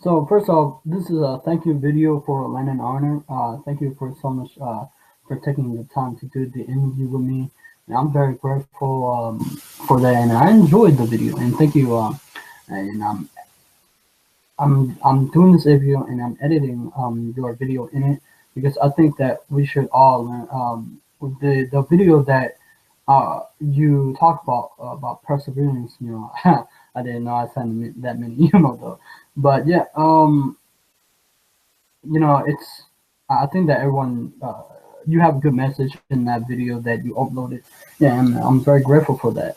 So first off, this is a thank you video for Lenon Honor. Thank you for so much for taking the time to do the interview with me. And I'm very grateful for that, and I enjoyed the video. And thank you. And I'm doing this video and I'm editing your video in it because I think that we should all learn the video that you talked about perseverance. I didn't know I sent that many though, but yeah, it's I think that everyone you have a good message in that video that you uploaded. Yeah, and I'm very grateful for that.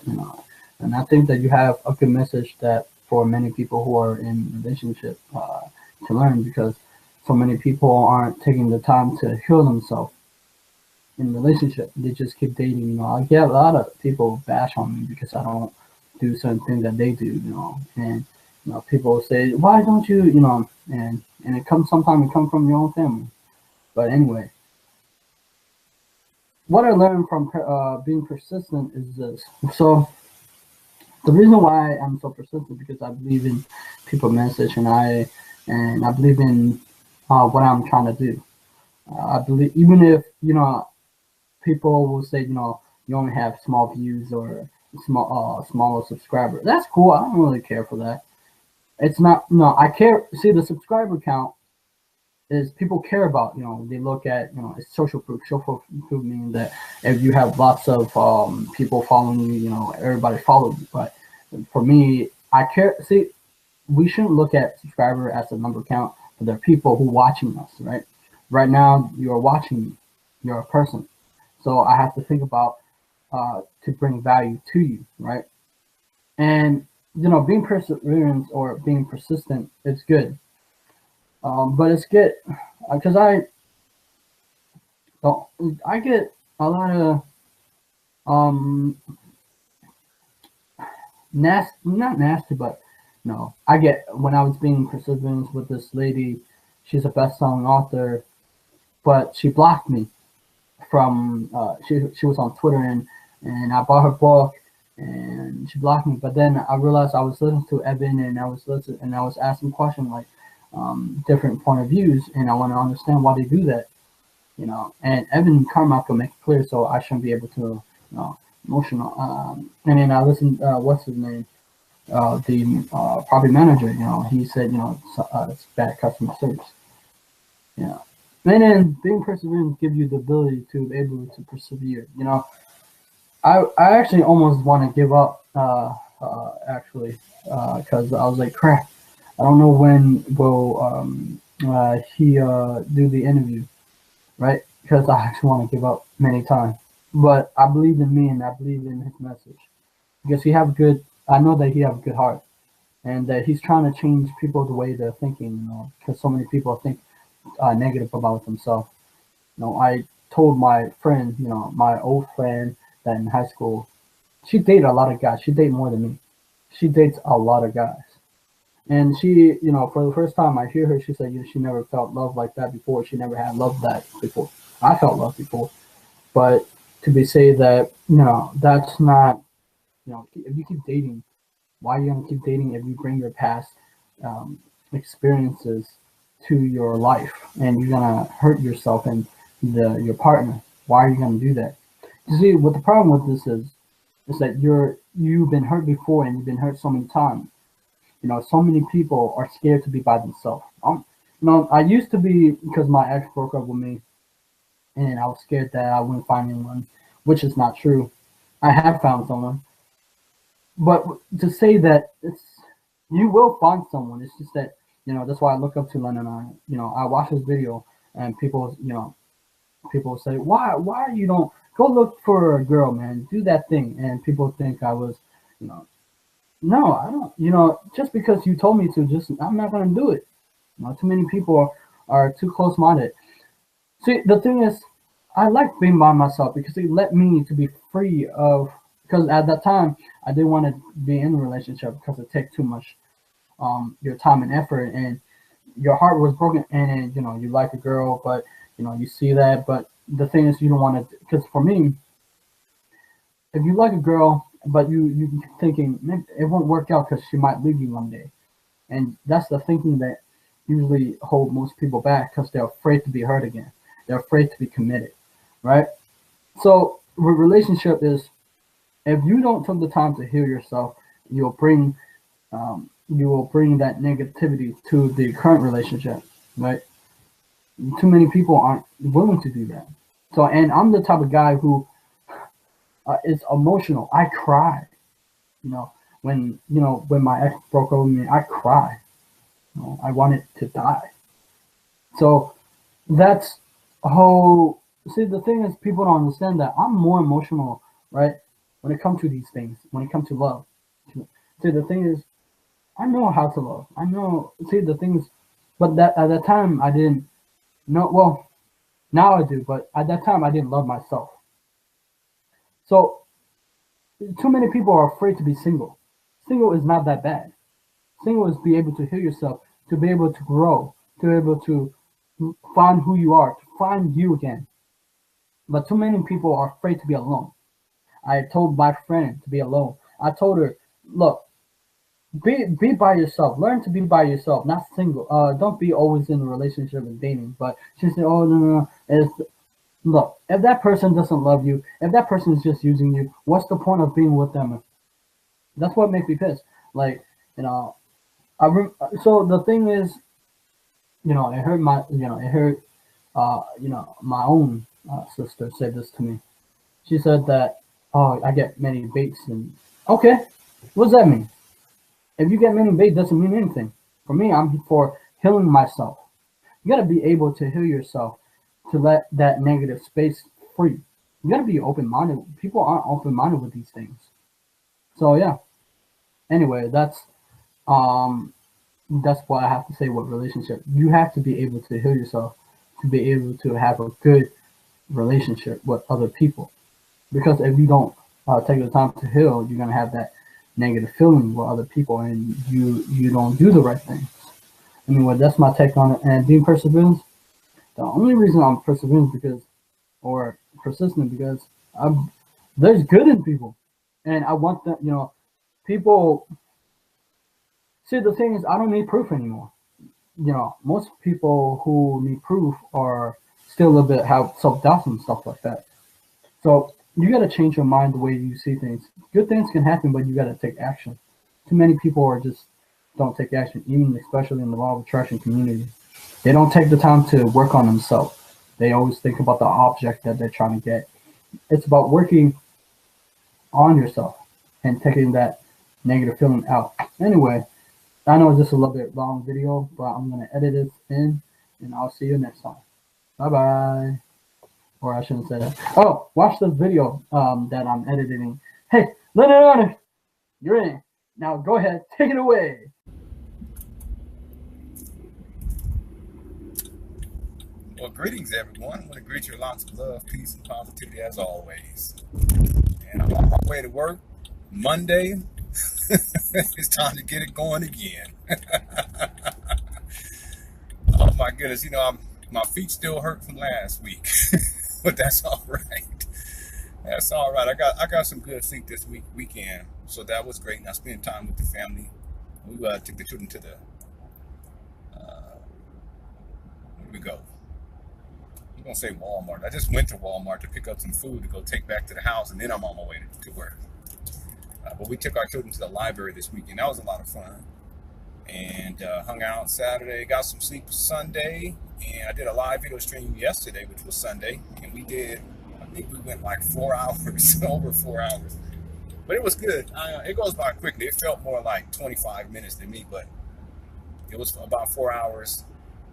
And I think that you have a good message that for many people who are in relationship to learn because so many people aren't taking the time to heal themselves in relationship. They just keep dating. I get a lot of people bash on me because I don't do certain things that they do. And people say, why don't you, and it comes sometimes it comes from your own family. But anyway, what I learned from being persistent is this. So the reason why I'm so persistent because I believe in people message and I believe in what I'm trying to do. I believe even if people will say you only have small views or smaller subscriber. That's cool. I don't really care for that. It's not no. I care. See, the subscriber count is people care about. They look at it's social proof. Social proof meaning that if you have lots of people following you, everybody follows you. But for me, I care. See, we shouldn't look at subscriber as a number count, but there are people who watching us, right? Right now, you're watching me. You're a person. So I have to think about to bring value to you, right? And being perseverance or being persistent, it's good. But it's good because don't I get a lot of um nasty, not nasty, but no, I get when I was being persistent with this lady. She's a best-selling author, but she blocked me from she was on Twitter and I bought her book and she blocked me. But then I realized I was listening to Evan and I was asking questions like different point of views and I want to understand why they do that. And Evan Carmichael make it clear, so I shouldn't be able to emotional. And then I listened. What's his name? The property manager. He said it's bad customer service. Yeah. And then being perseverant gives you the ability to be able to persevere. I actually almost want to give up. Actually, because I was like, crap. I don't know when will he do the interview, right? Because I actually want to give up many times. But I believe in me and I believe in his message because he have good. I know that he have a good heart and that he's trying to change people the way they're thinking. Because so many people think negative about themselves. I told my friend, my old friend that in high school, she dated a lot of guys. She dated more than me. She dates a lot of guys. And she, for the first time I hear her, she said, she never felt love like that before. She never had love that before. I felt love before. But to be say that, that's not, if you keep dating, why are you going to keep dating if you bring your past um, experiences to your life and you're going to hurt yourself and your partner? Why are you going to do that? You see, what the problem with this is that you've been hurt before and you've been hurt so many times. So many people are scared to be by themselves. I used to be because my ex broke up with me, and I was scared that I wouldn't find anyone, which is not true. I have found someone, but to say that you will find someone, it's just that that's why I look up to Lenon Honor. I watch his video, and people say, why you don't go look for a girl, man? Do that thing, and people think I was, you know, no, I don't. Just because you told me to, just I'm not gonna do it. Too many people are too close-minded. See, the thing is, I like being by myself because it let me to be free of. Because at that time, I didn't want to be in a relationship because it takes too much your time and effort, and your heart was broken, and you like a girl, but you see that, but the thing is, you don't want to. Because for me, if you like a girl, but you thinking maybe it won't work out because she might leave you one day, and that's the thinking that usually hold most people back because they're afraid to be hurt again. They're afraid to be committed, right? So, relationship is, if you don't take the time to heal yourself, you'll bring you will bring that negativity to the current relationship, right? Too many people aren't willing to do that. So, and I'm the type of guy who is emotional. I cry, you know, when my ex broke up with me, I cry. I wanted to die. So that's how. See, the thing is, people don't understand that I'm more emotional, right? When it comes to these things, when it comes to love. See, the thing is, I know how to love. I know. See, the things, but that at that time I didn't know. Well, now I do, but at that time I didn't love myself. So too many people are afraid to be single. Single is not that bad. Single is be able to heal yourself, to be able to grow, to be able to find who you are, to find you again. But too many people are afraid to be alone. I told my friend to be alone. I told her, look, be by yourself. Learn to be by yourself, not single. Don't be always in a relationship and dating. But she said, oh no. It's, look, if that person doesn't love you, if that person is just using you, what's the point of being with them? That's what makes me pissed. Like, you know, so the thing is, it hurt my own sister said this to me. She said that, oh, I get many baits, and okay, what does that mean? If you get many baits, doesn't mean anything. For me, I'm for healing myself. You gotta be able to heal yourself to let that negative space free. You gotta be open minded. People aren't open minded with these things. So yeah. Anyway, um that's what I have to say with relationship. You have to be able to heal yourself to be able to have a good relationship with other people. Because if you don't take the time to heal, you're gonna have that negative feeling with other people, and you don't do the right things. Anyway, that's my take on it. And being perseverance, the only reason I'm persevering because or persistent because I'm there's good in people, and I want them. People. See, the thing is, I don't need proof anymore. Most people who need proof are still a little bit have self doubts and stuff like that. So you got to change your mind the way you see things. Good things can happen, but you got to take action. Too many people are just don't take action, even especially in the law of attraction community. They don't take the time to work on themselves. They always think about the object that they're trying to get. It's about working on yourself and taking that negative feeling out. Anyway, I know it's just a little bit long video, but I'm gonna edit it in, and I'll see you next time. Bye bye. Or I shouldn't say that. Oh, watch the video that I'm editing. Hey, Lenon Honor, you're in. Now go ahead, take it away. Well, greetings, everyone. I want to greet you with lots of love, peace, and positivity as always. And I'm on my way to work. Monday, it's time to get it going again. Oh my goodness, my feet still hurt from last week, but that's all right. That's all right. I got some good sleep this weekend, so that was great. And I spent time with the family. We took the children to the where did we go? I'm gonna say Walmart. I just went to Walmart to pick up some food to go take back to the house, and then I'm on my way to work. But we took our children to the library this weekend. That was a lot of fun. And hung out Saturday, got some sleep Sunday, and I did a live video stream yesterday, which was Sunday, and I think we went like 4 hours, over 4 hours. But it was good. It goes by quickly. It felt more like 25 minutes to me, but it was about 4 hours,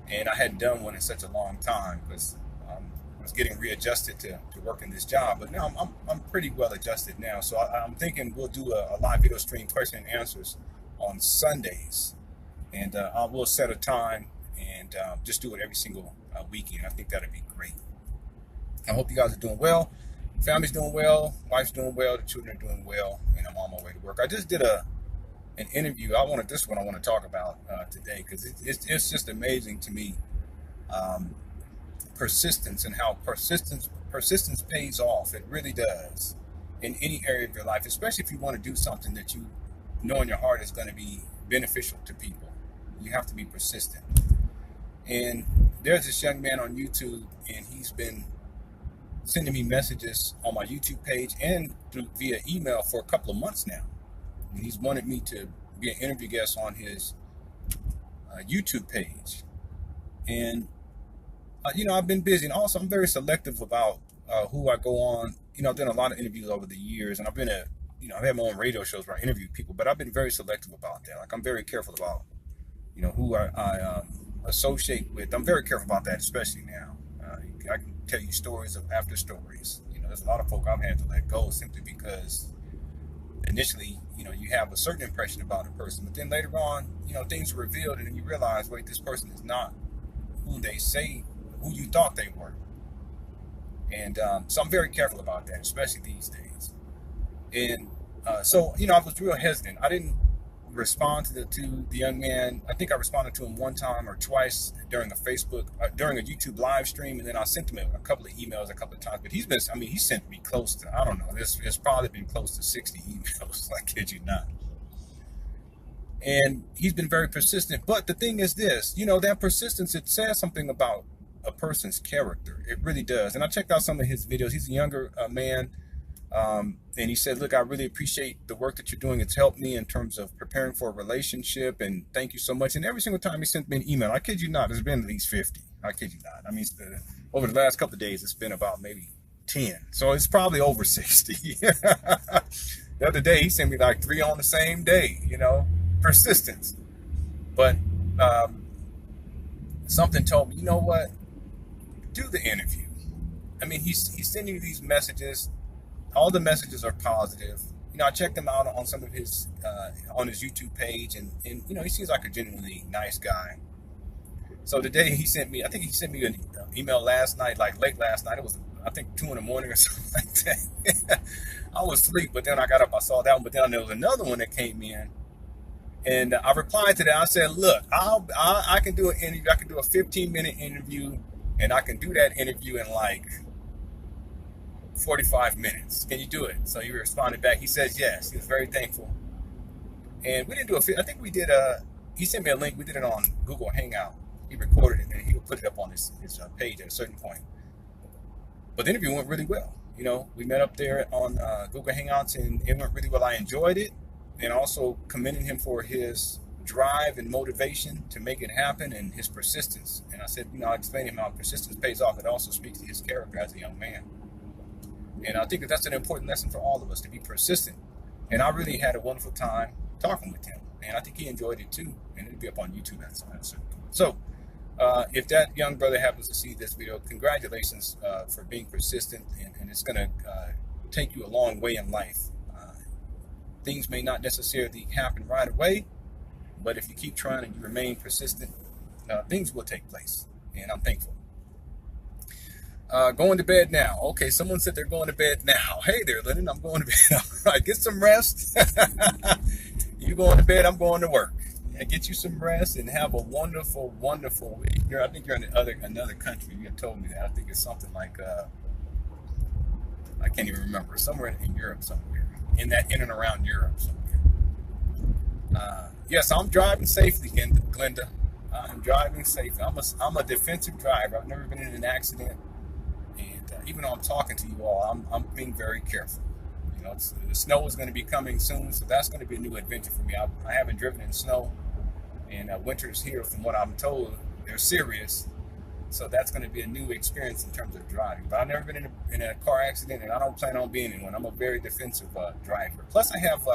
and I hadn't done one in such a long time because I was getting readjusted to working this job. But now I'm pretty well adjusted now. So I'm thinking we'll do a live video stream question and answers on Sundays. And I will set a time and just do it every single weekend. I think that'd be great. I hope you guys are doing well. Family's doing well. Wife's doing well. The children are doing well. And I'm on my way to work. I just did an interview. This one I want to talk about today because it's just amazing to me. Persistence and how persistence pays off. It really does in any area of your life, especially if you want to do something that you know in your heart is going to be beneficial to people. You have to be persistent. And there's this young man on YouTube, and he's been sending me messages on my YouTube page and via email for a couple of months now. And he's wanted me to be an interview guest on his YouTube page. And I've been busy, and also I'm very selective about who I go on. I've done a lot of interviews over the years, and I've had my own radio shows where I interview people, but I've been very selective about that. Like, I'm very careful about, who I associate with. I'm very careful about that, especially now. I can tell you stories after stories. There's a lot of folk I've had to let go simply because initially, you have a certain impression about a person, but then later on, things are revealed, and then you realize, wait, this person is not who they say, who you thought they were. And so I'm very careful about that, especially these days. And so I was real hesitant. I didn't respond to the young man. I think I responded to him one time or twice during a YouTube live stream, and then I sent him a couple of emails a couple of times. But he sent me close to, I don't know, it's probably been close to 60 emails. I kid you not. And he's been very persistent. But the thing is this, that persistence, it says something about a person's character. It really does. And I checked out some of his videos. He's a younger man. And he said, look, I really appreciate the work that you're doing. It's helped me in terms of preparing for a relationship. And thank you so much. And every single time he sent me an email, I kid you not, there's been at least 50. I kid you not. Over the last couple of days, it's been about maybe 10. So it's probably over 60. The other day, he sent me like 3 on the same day, persistence. But something told me, you know what? Do the interview. He's sending you these messages. All the messages are positive. I checked him out on some of his on his YouTube page, and he seems like a genuinely nice guy. So today he sent me an email last night, like late last night. It was, I think, 2 a.m. or something like that. I was asleep, but then I got up, I saw that one, but then there was another one that came in, and I replied to that. I said, look, I can do an interview. I can do a 15-minute interview, and I can do that interview in like 45 minutes. Can you do it? So he responded back. He says yes. He was very thankful. And we didn't do I think we did he sent me a link. We did it on Google Hangout. He recorded it, and he would put it up on his page at a certain point. But the interview went really well. We met up there on Google Hangouts, and it went really well. I enjoyed it, and also commended him for his drive and motivation to make it happen, and his persistence. And I said, I explained to him how persistence pays off. It also speaks to his character as a young man. And I think that's an important lesson for all of us, to be persistent. And I really had a wonderful time talking with him. And I think he enjoyed it too. And it'll be up on YouTube at some point. So if that young brother happens to see this video, congratulations for being persistent. And it's going to take you a long way in life. Things may not necessarily happen right away, but if you keep trying and you remain persistent, things will take place. And I'm thankful. Going to bed now. Okay, someone said they're going to bed now. Hey there, Lenon, I'm going to bed. All right, get some rest. You going to bed, I'm going to work. And get you some rest and have a wonderful, wonderful week. I think you're in another country. You had told me that. I think it's something like, I can't even remember. Somewhere in Europe somewhere. In and around Europe somewhere. Yes, I'm driving safely, Glenda. I'm driving safely. I'm a defensive driver. I've never been in an accident. Even though I'm talking to you all, I'm being very careful. The snow is going to be coming soon, so that's going to be a new adventure for me. I haven't driven in snow, and winter's here. From what I'm told, they're serious, so that's going to be a new experience in terms of driving. But I've never been in a car accident, and I don't plan on being in one. I'm a very defensive driver. Plus, I have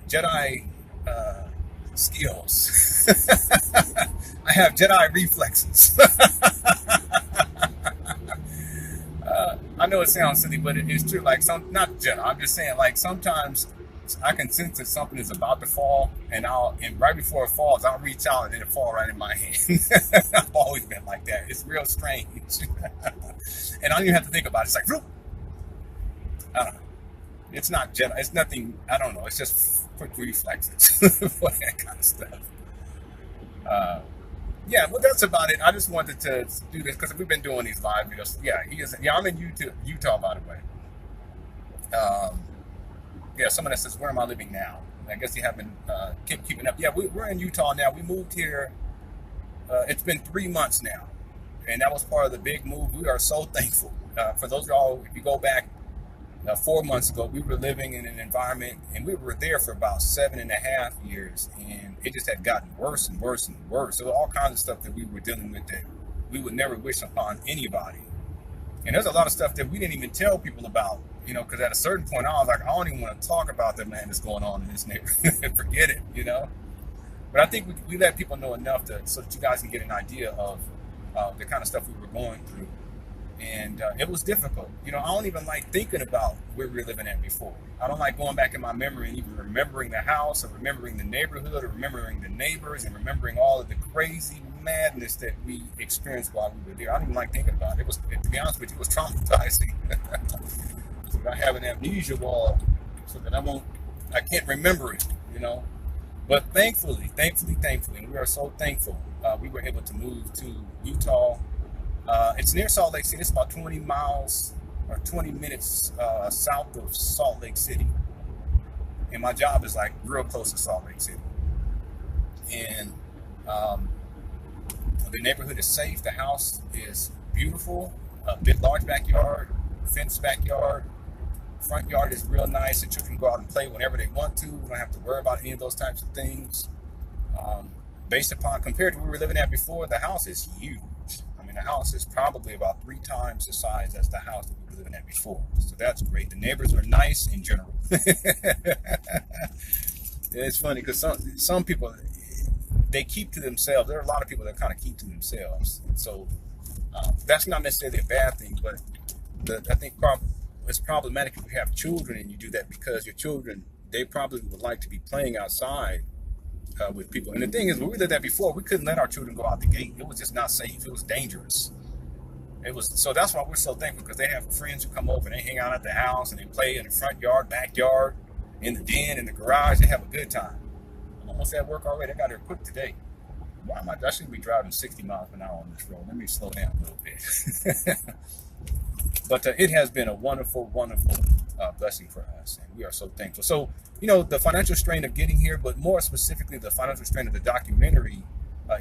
Jedi skills. I have Jedi reflexes. I know it sounds silly, but it's true. Like not Jedi. I'm just saying, like, sometimes I can sense that something is about to fall, and right before it falls, I'll reach out and it'll fall right in my hand. I've always been like that. It's real strange. And I don't even have to think about it. It's like, whoop. I don't know. It's not Jedi. It's nothing. I don't know. It's just quick reflexes for that kind of stuff. Yeah, well, that's about it. I just wanted to do this because we've been doing these live videos. Yeah, I'm in Utah, by the way. Yeah, someone that says, where am I living now? I guess you haven't keeping up. Yeah, we're in Utah now. We moved here. It's been 3 months now, and that was part of the big move. We are so thankful. For those of y'all, if you go back 4 months ago, we were living in an environment, and we were there for about 7.5 years, and it just had gotten worse and worse and worse. So all kinds of stuff that we were dealing with that we would never wish upon anybody. And there's a lot of stuff that we didn't even tell people about, because at a certain point, I was like, I don't even want to talk about that, man, that's going on in this neighborhood. Forget it. But I think we let people know enough so that you guys can get an idea of the kind of stuff we were going through. And it was difficult. I don't even like thinking about where we were living at before. I don't like going back in my memory and even remembering the house or remembering the neighborhood or remembering the neighbors and remembering all of the crazy madness that we experienced while we were there. I don't even like thinking about it. It was, to be honest with you, it was traumatizing. So I have an amnesia wall so that I can't remember it. But thankfully, and we are so thankful, we were able to move to Utah. It's near Salt Lake City. It's about 20 miles or 20 minutes south of Salt Lake City. And my job is like real close to Salt Lake City. And the neighborhood is safe. The house is beautiful. A big, large backyard, fenced backyard. Front yard is real nice. The children go out and play whenever they want to. We don't have to worry about any of those types of things. Based upon, compared to where we were living at before, the house is huge. The house is probably about 3 times the size as the house that we were living at before. So that's great. The neighbors are nice in general. It's funny because some people, they keep to themselves. There are a lot of people that kind of keep to themselves. So that's not necessarily a bad thing, but I think it's problematic if you have children and you do that, because your children, they probably would like to be playing outside with people. And the thing is, when we did that before, we couldn't let our children go out the gate. It was just not safe. It was dangerous. So that's why we're so thankful, because they have friends who come over and they hang out at the house and they play in the front yard, backyard, in the den, in the garage. They have a good time. I'm almost at work already. I got here quick today. Why am I should be driving 60 miles an hour on this road? Let me slow down a little bit. But it has been a wonderful, wonderful blessing for us, and we are so thankful. So, the financial strain of getting here, but more specifically, the financial strain of the documentary,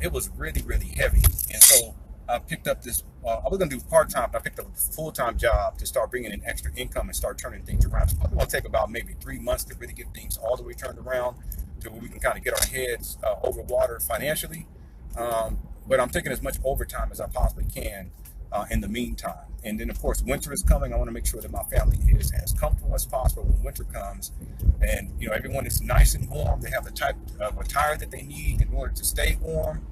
it was really, really heavy. And so I picked up this, I was going to do part-time, but I picked up a full-time job to start bringing in extra income and start turning things around. It's probably going to take about maybe 3 months to really get things all the way turned around to where we can kind of get our heads over water financially. But I'm taking as much overtime as I possibly can in the meantime. And then, of course, winter is coming. I want to make sure that my family is as comfortable as possible when winter comes. And, everyone is nice and warm. They have the type of attire that they need in order to stay warm.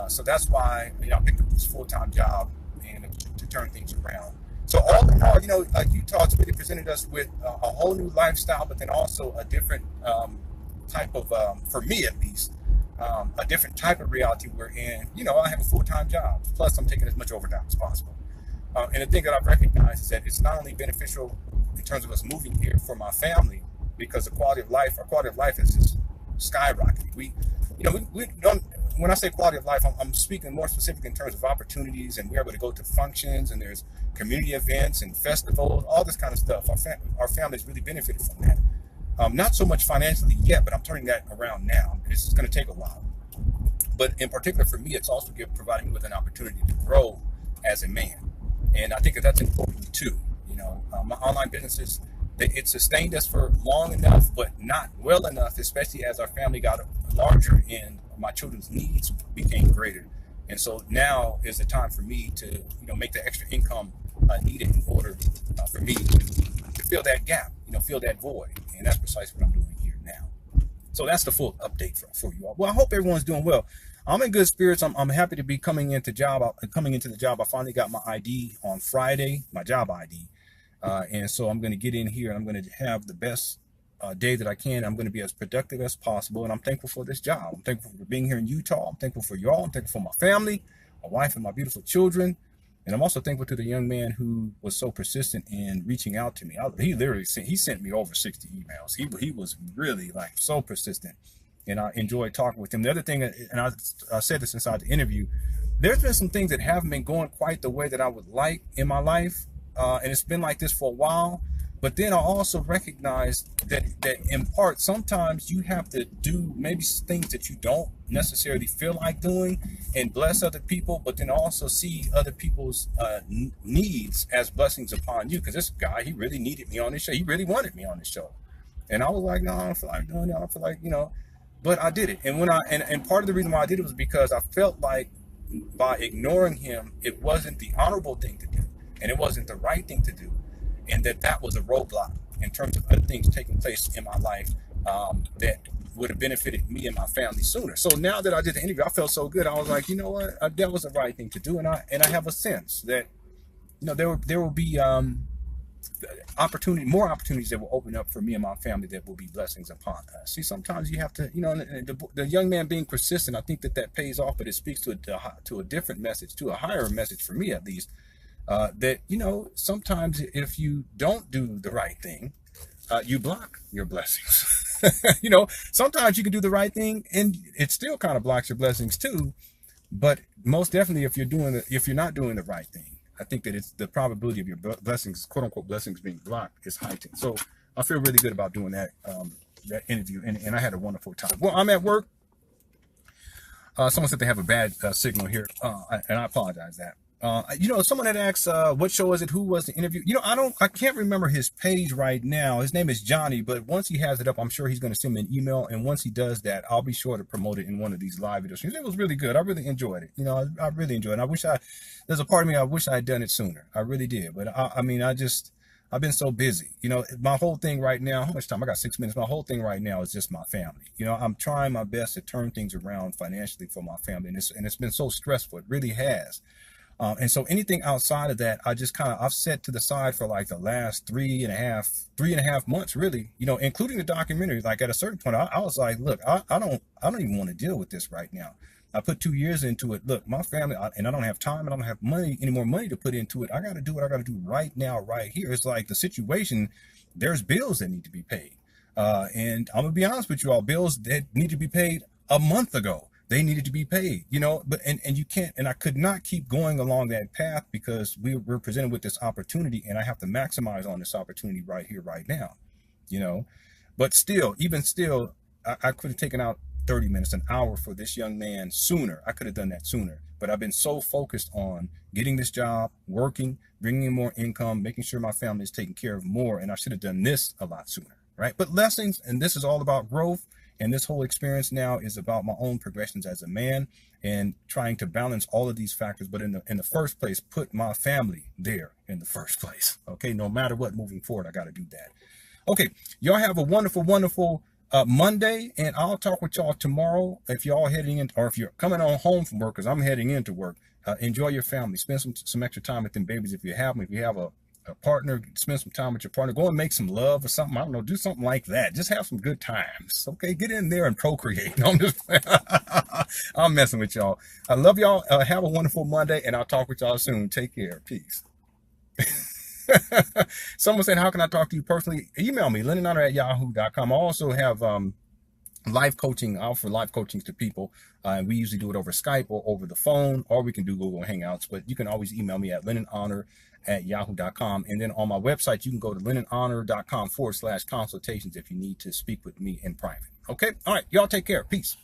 So that's why, I picked up this full-time job and to turn things around. So all in all, Utah's really presented us with a whole new lifestyle, but then also a different type of, for me at least, a different type of reality we're in. I have a full-time job, plus I'm taking as much overtime as possible. And the thing that I've recognized is that it's not only beneficial in terms of us moving here for my family, because our quality of life has just skyrocketed. We don't, when I say quality of life, I'm speaking more specific in terms of opportunities, and we're able to go to functions, and there's community events and festivals, all this kind of stuff. Our family's really benefited from that. Not so much financially yet, but I'm turning that around now. It's just going to take a while. But in particular for me, it's also providing me with an opportunity to grow as a man. And I think that's important too. My online businesses, it sustained us for long enough, but not well enough, especially as our family got larger and my children's needs became greater. And so now is the time for me to, make the extra income needed in order for me to fill that gap, fill that void. And that's precisely what I'm doing here now. So that's the full update for you all. Well, I hope everyone's doing well. I'm in good spirits. I'm happy to be coming into the job. I finally got my ID on Friday, my job ID. And so I'm going to get in here and I'm going to have the best day that I can. I'm going to be as productive as possible. And I'm thankful for this job. I'm thankful for being here in Utah. I'm thankful for y'all. I'm thankful for my family, my wife, and my beautiful children. And I'm also thankful to the young man who was so persistent in reaching out to me. He sent me over 60 emails. He was really so persistent. And I enjoyed talking with him. The other thing, and I said this inside the interview, there's been some things that haven't been going quite the way that I would like in my life. And it's been like this for a while. But then I also recognize that in part, sometimes you have to do maybe things that you don't necessarily feel like doing and bless other people, but then also see other people's needs as blessings upon you. Because this guy, he really needed me on this show. He really wanted me on the show. And I was like, no, I don't feel like doing it. I don't feel like, but I did it. And and part of the reason why I did it was because I felt like by ignoring him, it wasn't the honorable thing to do, and it wasn't the right thing to do, and that was a roadblock in terms of other things taking place in my life that would have benefited me and my family sooner. So now that I did the interview, I felt so good. I was like, you know what, that was the right thing to do, and I have a sense that there will be more opportunities that will open up for me and my family that will be blessings upon us. See, sometimes you have to, the young man being persistent, I think that pays off, but it speaks to a different message, to a higher message for me at least, that, sometimes if you don't do the right thing, you block your blessings. Sometimes you can do the right thing and it still kind of blocks your blessings too. But most definitely, if you're not doing the right thing, I think that it's the probability of your blessings, quote unquote blessings, being blocked is heightened. So I feel really good about doing that interview, and I had a wonderful time. Well, I'm at work. Someone said they have a bad signal here, and I apologize that. Someone had asked, what show is it? Who was the interview? I can't remember his page right now. His name is Johnny, but once he has it up, I'm sure he's going to send me an email. And once he does that, I'll be sure to promote it in one of these live video streams. It was really good. I really enjoyed it. I really enjoyed it. There's a part of me, I wish I had done it sooner. I really did. But I've been so busy. My whole thing right now, how much time? I got 6 minutes. My whole thing right now is just my family. I'm trying my best to turn things around financially for my family. And it's been so stressful. It really has. And so anything outside of that, I've set to the side for like the last three and a half months, really, including the documentary. Like at a certain point, I was like, look, I don't even want to deal with this right now. I put 2 years into it. Look, my family, and I don't have time, and I don't have any more money to put into it. I got to do what I got to do right now, right here. It's like the situation, there's bills that need to be paid. And I'm gonna be honest with you all, bills that need to be paid a month ago. They needed to be paid, but you can't, and I could not keep going along that path because we're presented with this opportunity, and I have to maximize on this opportunity right here, right now, but still, I could have taken out 30 minutes, an hour for this young man sooner. I could have done that sooner, but I've been so focused on getting this job, working, bringing in more income, making sure my family is taken care of more, and I should have done this a lot sooner, right? But lessons, and this is all about growth. And this whole experience now is about my own progressions as a man and trying to balance all of these factors. But in the first place, put my family there in the first place. Okay, no matter what, moving forward, I got to do that. Okay, y'all have a wonderful, wonderful Monday, and I'll talk with y'all tomorrow. If y'all heading in, or if you're coming on home from work, because I'm heading into work, enjoy your family. Spend some extra time with them babies if you have them. If you have a partner, spend some time with your partner, go and make some love or something. I don't know, do something like that. Just have some good times. Okay, get in there and procreate. No, I'm messing with y'all. I love y'all. Have a wonderful Monday, and I'll talk with y'all soon. Take care. Peace. Someone said, how can I talk to you personally? Email me, LenonHonor@yahoo.com. I also have life coaching. I offer life coachings to people. And we usually do it over Skype or over the phone, or we can do Google Hangouts. But you can always email me at LenonHonor@yahoo.com. And then on my website, you can go to LenonHonor.com/consultations if you need to speak with me in private. Okay? All right. Y'all take care. Peace.